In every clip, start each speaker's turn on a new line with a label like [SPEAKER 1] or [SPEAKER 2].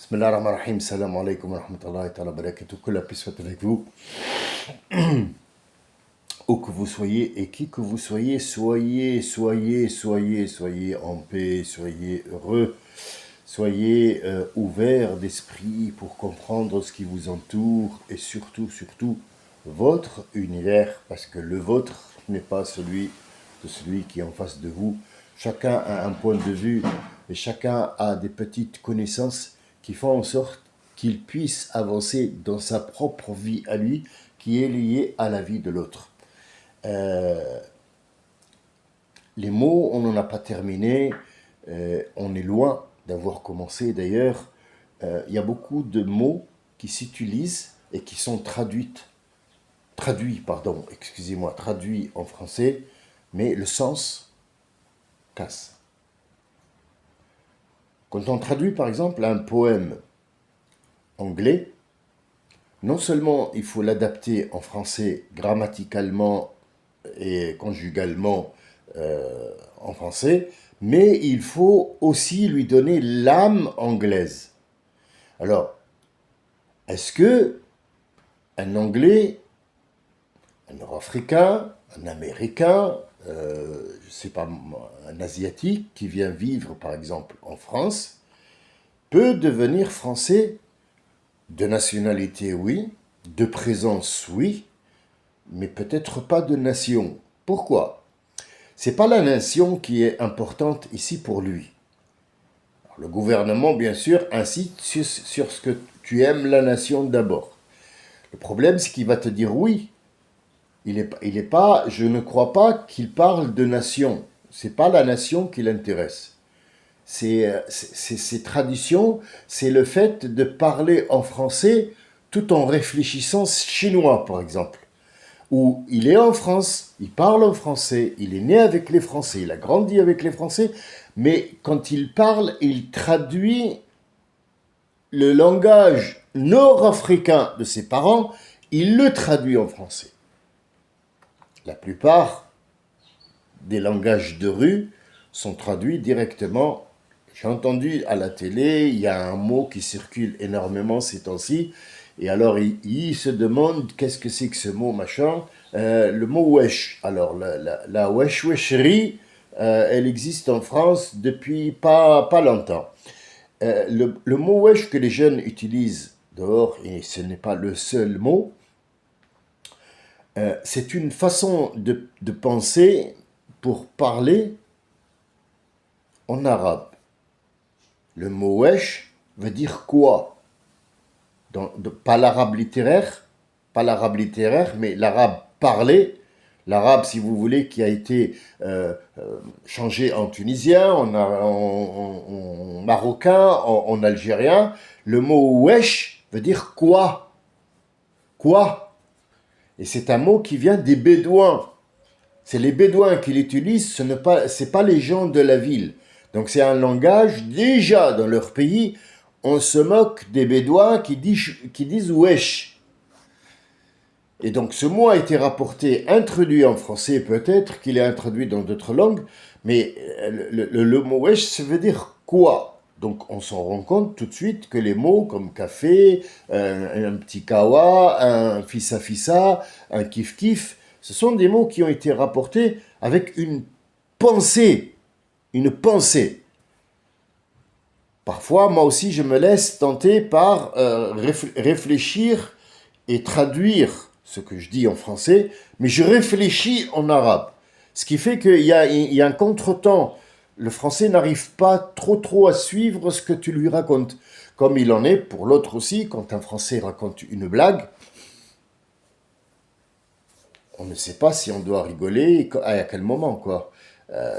[SPEAKER 1] Bismillah ar-Rahman ar-Rahim, salam alaikum wa rahmatullahi wa barakatuh, que la paix soit avec vous. Où que vous soyez et qui que vous soyez, soyez en paix, soyez heureux, soyez ouverts d'esprit pour comprendre ce qui vous entoure et surtout, votre univers, parce que le vôtre n'est pas celui de celui qui est en face de vous. Chacun a un point de vue et chacun a des petites connaissances qui font en sorte qu'il puisse avancer dans sa propre vie à lui, qui est liée à la vie de l'autre. Les mots, on n'en a pas terminé, on est loin d'avoir commencé d'ailleurs. Il y a beaucoup de mots qui s'utilisent et qui sont traduits en français, mais le sens casse. Quand on traduit par exemple un poème anglais, non seulement il faut l'adapter en français grammaticalement et conjugalement en français, mais il faut aussi lui donner l'âme anglaise. Alors, est-ce que un Anglais, un Nord-Africain, un Américain, je sais pas, un Asiatique qui vient vivre par exemple en France, peut devenir français de nationalité, oui, de présence, oui, mais peut-être pas de nation. Pourquoi ? C'est pas la nation qui est importante ici pour lui. Alors, le gouvernement, bien sûr, incite sur ce que tu aimes la nation d'abord. Le problème, c'est qu'il va te dire oui. Il est pas, je ne crois pas qu'il parle de nation. C'est pas la nation qui l'intéresse. Ces traditions, c'est le fait de parler en français tout en réfléchissant chinois, par exemple. Où il est en France, il parle en français, il est né avec les Français, il a grandi avec les Français, mais quand il parle, il traduit le langage nord-africain de ses parents, il le traduit en français. La plupart des langages de rue sont traduits directement. J'ai entendu à la télé, il y a un mot qui circule énormément ces temps-ci, et alors il se demande qu'est-ce que c'est que ce mot machin. Le mot wesh. Alors la wesh-wecherie, elle existe en France depuis pas longtemps. Le mot wesh que les jeunes utilisent dehors, et ce n'est pas le seul mot, c'est une façon de penser pour parler en arabe. Le mot wesh veut dire quoi ? Pas l'arabe littéraire, mais l'arabe parlé, l'arabe, si vous voulez, qui a été changé en tunisien, en marocain, en algérien. Le mot wesh veut dire quoi ? Quoi ? Et c'est un mot qui vient des Bédouins. C'est les Bédouins qui l'utilisent, ce n'est pas les gens de la ville. Donc c'est un langage, déjà dans leur pays, on se moque des Bédouins qui disent wesh. Et donc ce mot a été rapporté, introduit en français peut-être, qu'il est introduit dans d'autres langues, mais le mot wesh, ça veut dire quoi ? Donc on s'en rend compte tout de suite que les mots comme café, un petit kawa, un fissa, un kif-kif, ce sont des mots qui ont été rapportés avec une pensée. Parfois, moi aussi, je me laisse tenter par réfléchir et traduire ce que je dis en français, mais je réfléchis en arabe. Ce qui fait qu'il y a un contretemps. Le français n'arrive pas trop à suivre ce que tu lui racontes. Comme il en est pour l'autre aussi, quand un français raconte une blague, on ne sait pas si on doit rigoler et à quel moment, quoi.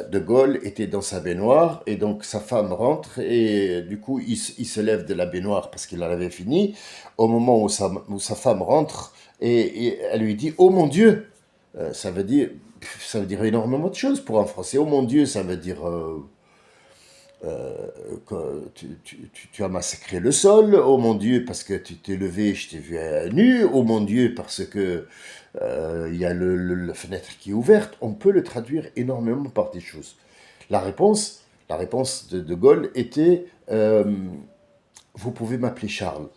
[SPEAKER 1] De Gaulle était dans sa baignoire et donc sa femme rentre et du coup il se lève de la baignoire parce qu'il en avait fini. Au moment où sa femme rentre et elle lui dit « Oh mon Dieu !» ça veut dire énormément de choses pour un Français. « Oh mon Dieu !» ça veut dire que tu as massacré le sol. « Oh mon Dieu !» parce que tu t'es levé, je t'ai vu nu. « Oh mon Dieu !» parce que il y a la fenêtre qui est ouverte. On peut le traduire énormément par des choses. La réponse de Gaulle était vous pouvez m'appeler Charles.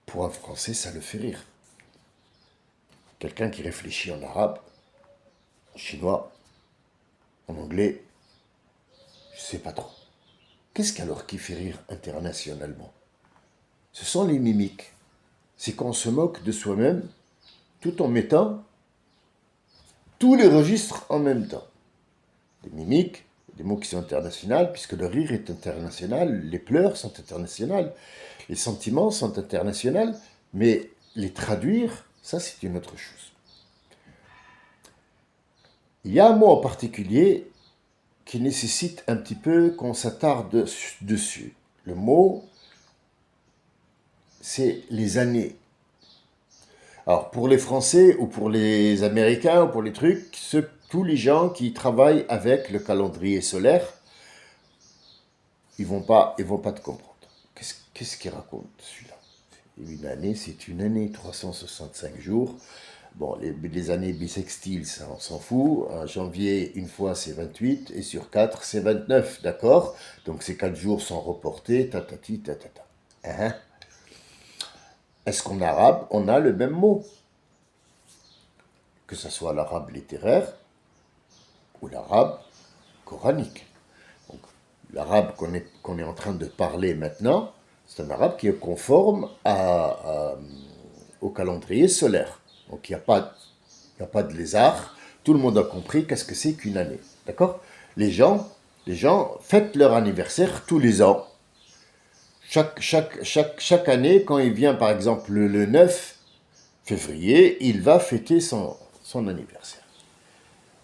[SPEAKER 1] Pour un Français, ça le fait rire. Quelqu'un qui réfléchit en arabe, en chinois, en anglais, je sais pas trop. Qu'est-ce qu'alors qui fait rire internationalement? Ce sont les mimiques. C'est qu'on se moque de soi-même tout en mettant tous les registres en même temps. Des mimiques, des mots qui sont internationaux, puisque le rire est international, les pleurs sont internationales, les sentiments sont internationaux, mais les traduire, ça c'est une autre chose. Il y a un mot en particulier qui nécessite un petit peu qu'on s'attarde dessus. Le mot, c'est les années. Alors, pour les Français ou pour les Américains ou pour les trucs, tous les gens qui travaillent avec le calendrier solaire, ils vont pas te comprendre. Qu'est-ce qu'il raconte, celui-là? Une année, c'est une année, 365 jours. Bon, les années bissextiles, ça, on s'en fout. En janvier, une fois, c'est 28, et sur 4, c'est 29, d'accord? Donc, ces 4 jours sont reportés, tatati, tatata. Hein? Est-ce qu'en arabe, on a le même mot? Que ce soit l'arabe littéraire ou l'arabe coranique. Donc, l'arabe qu'on est en train de parler maintenant, c'est un arabe qui est conforme au calendrier solaire. Donc il n'y a pas de lézard. Tout le monde a compris qu'est-ce que c'est qu'une année. D'accord? Les gens fêtent leur anniversaire tous les ans. Chaque année, quand il vient par exemple le 9 février, il va fêter son anniversaire.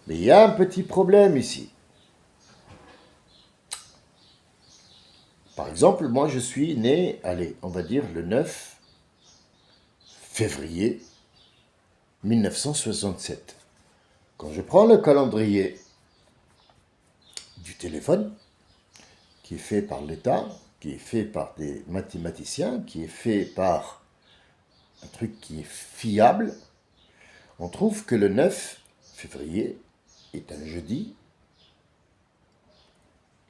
[SPEAKER 1] Mais il y a un petit problème ici. Par exemple, moi je suis né, allez, on va dire le 9 février 1967. Quand je prends le calendrier du téléphone, qui est fait par l'État, qui est fait par des mathématiciens, qui est fait par un truc qui est fiable, on trouve que le 9 février est un jeudi.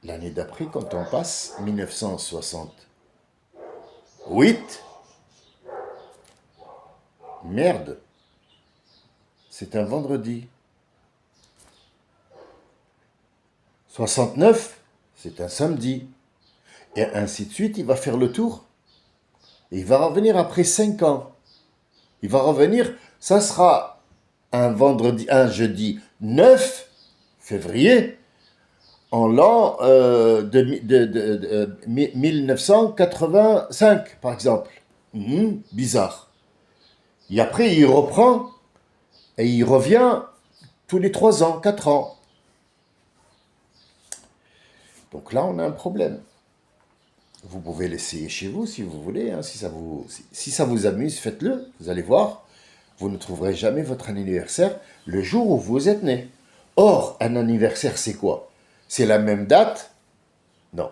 [SPEAKER 1] L'année d'après, quand on passe, 1968, merde, c'est un vendredi. 69, c'est un samedi. Et ainsi de suite, il va faire le tour. Et il va revenir après 5 ans. Il va revenir, ça sera un jeudi 9 février, en l'an 1985, par exemple. Bizarre. Et après, il reprend, et il revient tous les 3 ans, 4 ans. Donc là, on a un problème. Vous pouvez l'essayer chez vous si vous voulez. Hein, si ça vous amuse, faites-le. Vous allez voir, vous ne trouverez jamais votre anniversaire le jour où vous êtes né. Or, un anniversaire, c'est quoi? C'est la même date? Non.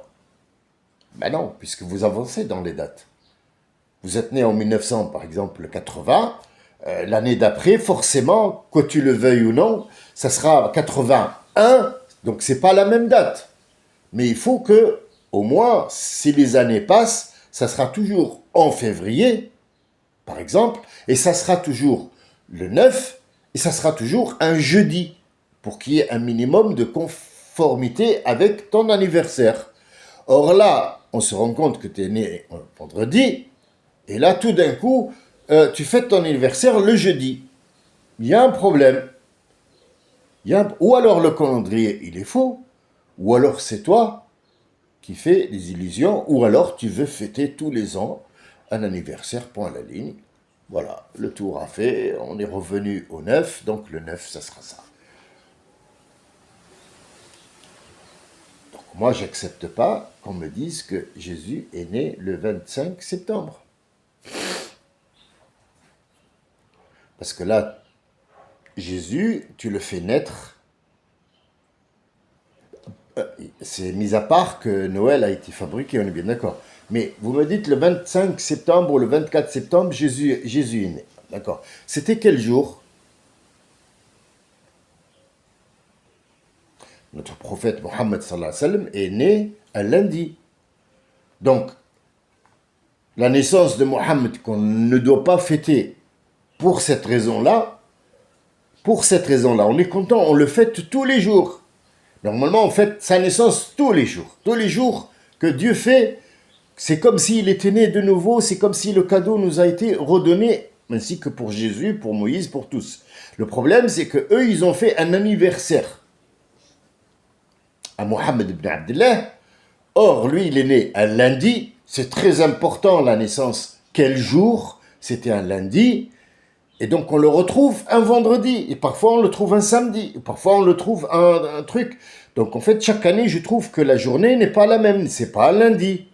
[SPEAKER 1] Ben non, puisque vous avancez dans les dates. Vous êtes né en 1900, par exemple, 80. L'année d'après, forcément, que tu le veuilles ou non, ça sera 81. Donc, c'est pas la même date. Mais il faut que, au moins, si les années passent, ça sera toujours en février, par exemple, et ça sera toujours le 9, et ça sera toujours un jeudi, pour qu'il y ait un minimum de conformité avec ton anniversaire. Or là, on se rend compte que tu es né vendredi, et là, tout d'un coup, tu fêtes ton anniversaire le jeudi. Il y a un problème. Ou alors le calendrier, il est faux, ou alors c'est toi qui fait des illusions, ou alors tu veux fêter tous les ans un anniversaire, point à la ligne. Voilà, le tour a fait, on est revenu au 9, donc le 9, ça sera ça. Donc moi, j'accepte pas qu'on me dise que Jésus est né le 25 septembre. Parce que là, Jésus, tu le fais naître. C'est mis à part que Noël a été fabriqué, on est bien d'accord. Mais vous me dites le 25 septembre ou le 24 septembre, Jésus est né. D'accord. C'était quel jour? Notre prophète Mohammed sallallahu alayhi wa sallam est né un lundi. Donc, la naissance de Mohammed qu'on ne doit pas fêter pour cette raison-là, on est content, on le fête tous les jours. Normalement, on fête sa naissance tous les jours. Tous les jours que Dieu fait, c'est comme s'il était né de nouveau, c'est comme si le cadeau nous a été redonné, ainsi que pour Jésus, pour Moïse, pour tous. Le problème, c'est que eux, ils ont fait un anniversaire à Mohammed ibn Abdullah. Or, lui, il est né un lundi. C'est très important, la naissance. Quel jour? C'était un lundi. Et donc, on le retrouve un vendredi. Et parfois, on le trouve un samedi. Et parfois, on le trouve un truc. Donc, en fait, chaque année, je trouve que la journée n'est pas la même. C'est pas un lundi.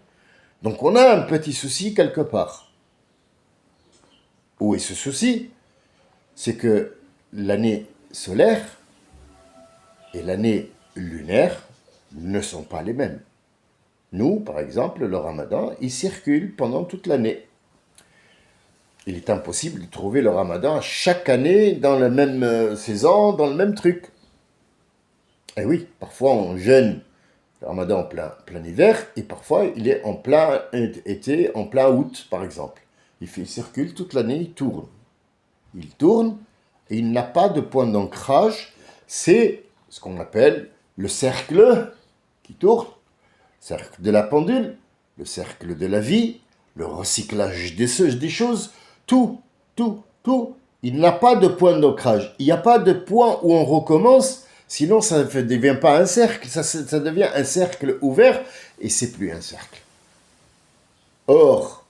[SPEAKER 1] Donc, on a un petit souci quelque part. Où est ce souci? C'est que l'année solaire et l'année lunaire ne sont pas les mêmes. Nous, par exemple, le ramadan, il circule pendant toute l'année. Il est impossible de trouver le ramadan chaque année dans la même saison, dans le même truc. Et oui, parfois on jeûne le ramadan en plein hiver, et parfois il est en plein été, en plein août, par exemple. Il circule toute l'année, il tourne. Il tourne, et il n'a pas de point d'ancrage. C'est ce qu'on appelle le cercle qui tourne. Cercle de la pendule, le cercle de la vie, le recyclage des choses, tout. Il n'a pas de point d'ancrage. Il n'y a pas de point où on recommence, sinon ça ne devient pas un cercle, ça devient un cercle ouvert, et c'est plus un cercle. Or,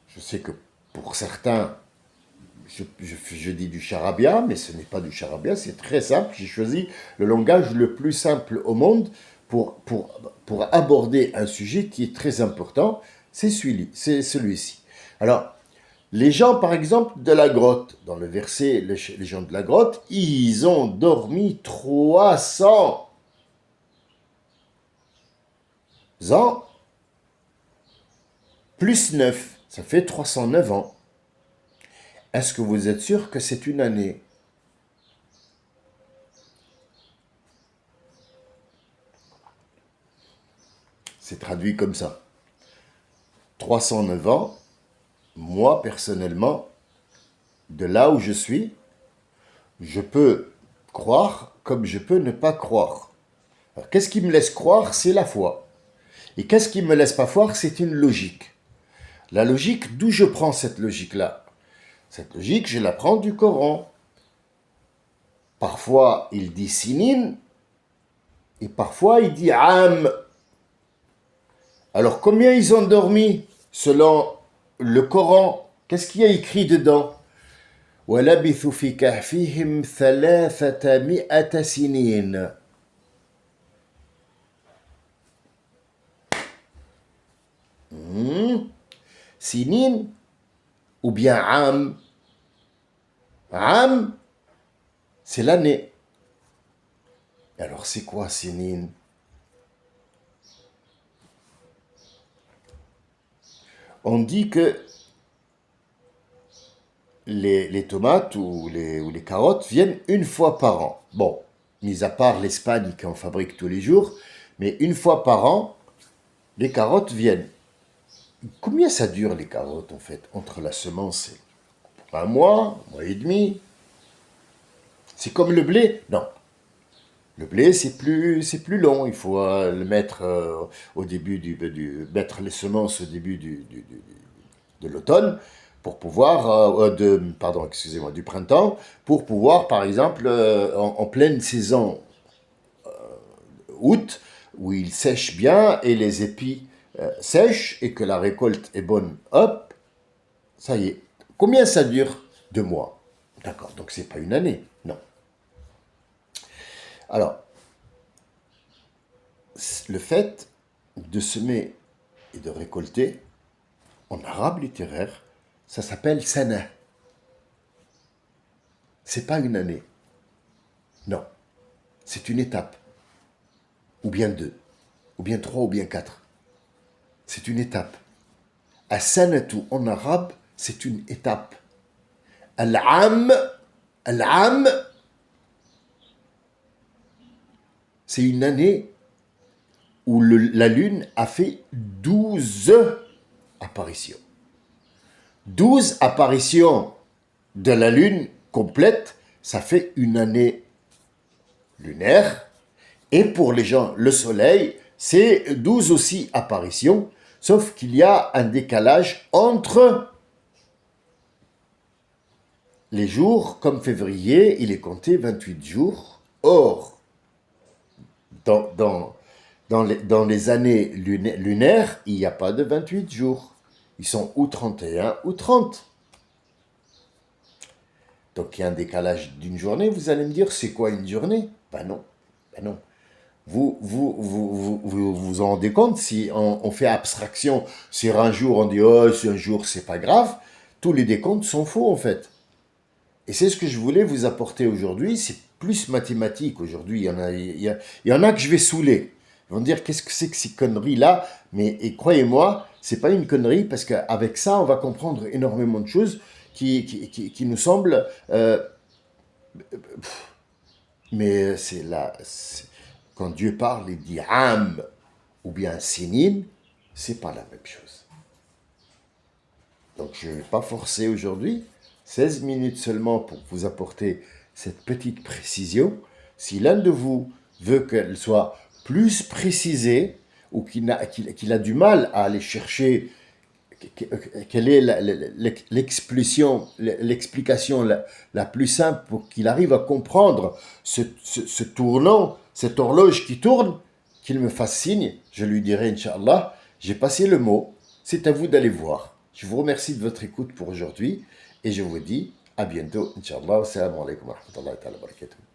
[SPEAKER 1] je sais que pour certains, je dis du charabia, mais ce n'est pas du charabia, c'est très simple. J'ai choisi le langage le plus simple au monde pour aborder un sujet qui est très important, c'est celui-ci. Alors, les gens, par exemple, de la grotte, dans le verset, les gens de la grotte, ils ont dormi 300 ans, plus 9, ça fait 309 ans. Est-ce que vous êtes sûr que c'est une année? C'est traduit comme ça. 309 ans, moi personnellement, de là où je suis, je peux croire comme je peux ne pas croire. Alors, qu'est-ce qui me laisse croire? C'est la foi. Et qu'est-ce qui me laisse pas croire? C'est une logique. La logique, d'où je prends cette logique-là? Cette logique, je la prends du Coran. Parfois, il dit sinin, et parfois, il dit am. Alors, combien ils ont dormi selon le Coran? Qu'est-ce qu'il y a écrit dedans? وَلَبِثُوا فِي كَهْفِهِمْ 300 سِنِينَ. Sinin ou bien am. Am, c'est l'année. Alors, c'est quoi sinin? On dit que les tomates ou les carottes viennent une fois par an. Bon, mis à part l'Espagne qui en fabrique tous les jours, mais une fois par an, les carottes viennent. Combien ça dure les carottes en fait, entre la semence et un mois et demi? C'est comme le blé? Non. Le blé, c'est plus long. Il faut le mettre au début mettre les semences au début de l'automne pour pouvoir, du printemps, pour pouvoir, par exemple, en pleine saison août, où il sèche bien et les épis sèchent et que la récolte est bonne, hop, ça y est. Combien ça dure? 2 mois. D'accord, donc c'est pas une année, non. Alors, le fait de semer et de récolter, en arabe littéraire, ça s'appelle sana. C'est pas une année. Non. C'est une étape. Ou bien 2. Ou bien 3, ou bien 4. C'est une étape. As-sanatu en arabe, c'est une étape. Al-am, c'est une année où la Lune a fait 12 apparitions. 12 apparitions de la Lune complète, ça fait une année lunaire. Et pour les gens, le Soleil, c'est 12 aussi apparitions, sauf qu'il y a un décalage entre les jours. Comme février, il est compté 28 jours. Or, dans les années lunaires, il n'y a pas de 28 jours. Ils sont ou 31 ou 30. Donc il y a un décalage d'une journée. Vous allez me dire, c'est quoi une journée? Ben non, ben non. Vous en rendez compte, si on fait abstraction sur un jour, on dit, oh, c'est un jour, c'est pas grave, tous les décomptes sont faux en fait. Et c'est ce que je voulais vous apporter aujourd'hui, c'est plus mathématique aujourd'hui. Il y en a que je vais saouler. Ils vont dire, qu'est-ce que c'est que ces conneries-là? Mais et croyez-moi, c'est pas une connerie, parce qu'avec ça, on va comprendre énormément de choses qui nous semblent... mais c'est là... Quand Dieu parle, il dit âme ou bien sinin, c'est pas la même chose. Donc je ne vais pas forcer aujourd'hui, 16 minutes seulement pour vous apporter cette petite précision. Si l'un de vous veut qu'elle soit plus précisée ou qu'il a du mal à aller chercher quelle est l'explication la plus simple pour qu'il arrive à comprendre ce tournant, cette horloge qui tourne, qu'il me fasse signe, je lui dirai, Inch'Allah, j'ai passé le mot, c'est à vous d'aller voir. Je vous remercie de votre écoute pour aujourd'hui et je vous dis à bientôt, Inch'Allah. Assalamu alaikum wa rahmatullahi wa barakatuh.